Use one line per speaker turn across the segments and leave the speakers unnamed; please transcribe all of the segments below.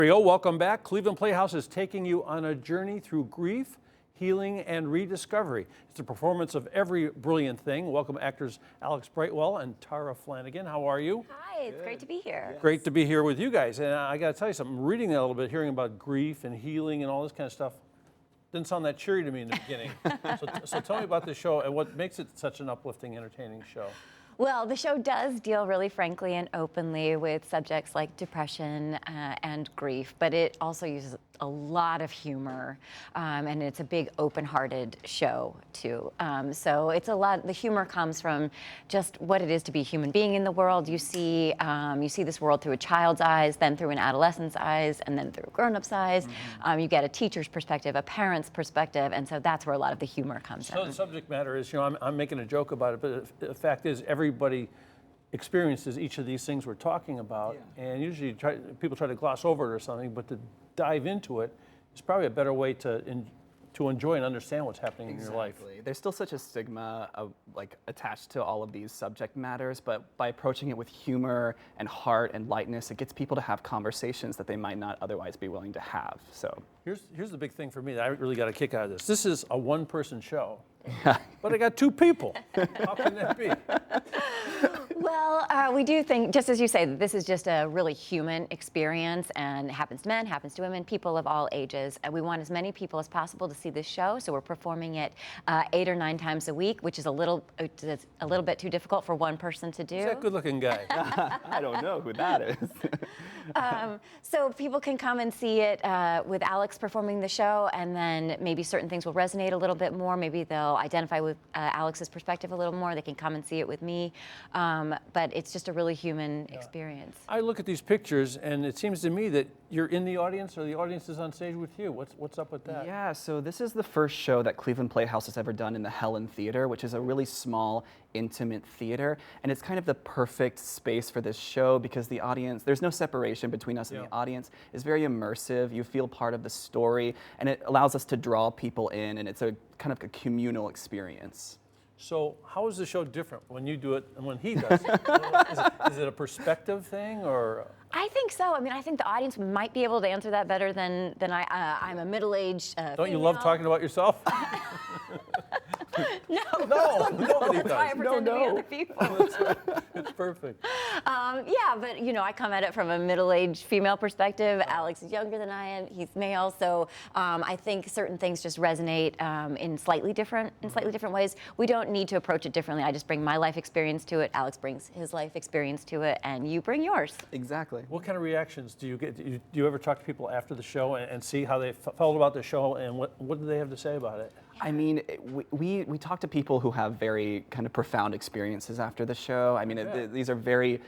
Welcome back. Cleveland Playhouse is taking you on a journey through grief, healing, and rediscovery. It's a performance of every brilliant thing. Welcome actors Alex Brightwell and Tara Flanagan. How are you?
Hi, it's great to be here.
Yes. Great to be here with you guys. And I got to tell you something, reading that a little bit, hearing about grief and healing and all this kind of stuff, didn't sound that cheery to me in the beginning. So tell me about the show and what makes it such an uplifting, entertaining show.
Well, the show does deal really frankly and openly with subjects like depression and grief, but it also uses a lot of humor, and it's a big open-hearted show too. So it's a lot, the humor comes from just what it is to be a human being in the world. You see this world through a child's eyes, then through an adolescent's eyes, and then through a grown-up's eyes. You get a teacher's perspective, a parent's perspective, and so that's where a lot of the humor comes in.
So the subject matter is, I'm making a joke about it, but the fact is everybody experiences each of these things we're talking about, and usually people try to gloss over it or something, but to dive into it is probably a better way to enjoy and understand what's happening in your life.
There's still such a stigma attached to all of these subject matters, but by approaching it with humor and heart and lightness, it gets people to have conversations that they might not otherwise be willing to have. So
here's the big thing for me that I really got a kick out of this. This is a one-person show, but I got two people. How can that be?
Well, we do think, just as you say, that this is just a really human experience, and it happens to men, happens to women, people of all ages. And we want as many people as possible to see this show, so we're performing it 8 or 9 times a week, which is a little bit too difficult for one person to do.
Who's that good-looking guy?
I don't know who that is.
So people can come and see it with Alex performing the show, and then maybe certain things will resonate a little bit more. Maybe they'll identify with Alex's perspective a little more. They can come and see it with me. But it's just a really human experience.
I look at these pictures, and it seems to me that you're in the audience, or the audience is on stage with you. What's up with that?
Yeah, so this is the first show that Cleveland Playhouse has ever done in the Helen Theater, which is a really small, intimate theater. And it's kind of the perfect space for this show because the audience, there's no separation between us and the audience. It's very immersive. You feel part of the story, and it allows us to draw people in, and it's a kind of a communal experience.
So how is the show different when you do it and when he does it? Is it a perspective thing, or?
I think so. I mean, I think the audience might be able to answer that better than I. I'm a middle-aged
Don't you love talking about yourself? No, nobody does.
I pretend to be other people.
It's perfect.
Yeah, but I come at it from a middle-aged female perspective. Alex is younger than I am. He's male, so I think certain things just resonate in slightly different ways. We don't need to approach it differently. I just bring my life experience to it. Alex brings his life experience to it, and you bring yours.
Exactly.
What kind of reactions do you get? Do you ever talk to people after the show and see how they felt about the show, and what do they have to say about it?
I mean, we talk to people who have very kind of profound experiences after the show. I mean, these are very,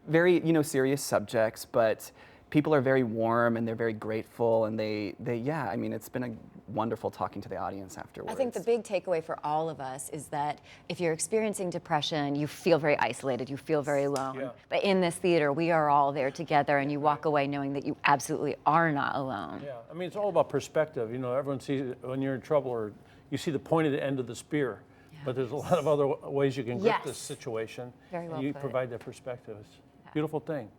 very serious subjects, but people are very warm and they're very grateful, and I mean, it's been a wonderful talking to the audience afterwards.
I think the big takeaway for all of us is that if you're experiencing depression, you feel very isolated, you feel very alone. Yeah. But in this theater, we are all there together, and you walk away knowing that you absolutely are not alone.
Yeah, I mean, it's all about perspective. Everyone sees when you're in trouble, or you see the pointed end of the spear. Yeah. But there's a lot of other ways you can grip this situation.
Very well
you
put.
provide that perspective. It's a beautiful thing.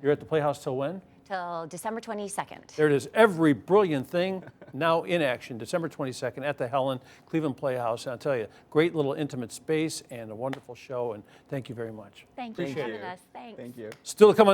You're at the Playhouse till when?
Till December 22nd.
There it is. Every brilliant thing now in action. December 22nd at the Helen, Cleveland Playhouse. And I'll tell you, great little intimate space and a wonderful show. And thank you very much.
Thank you for having us. Thanks.
Thank you.
Still to come on.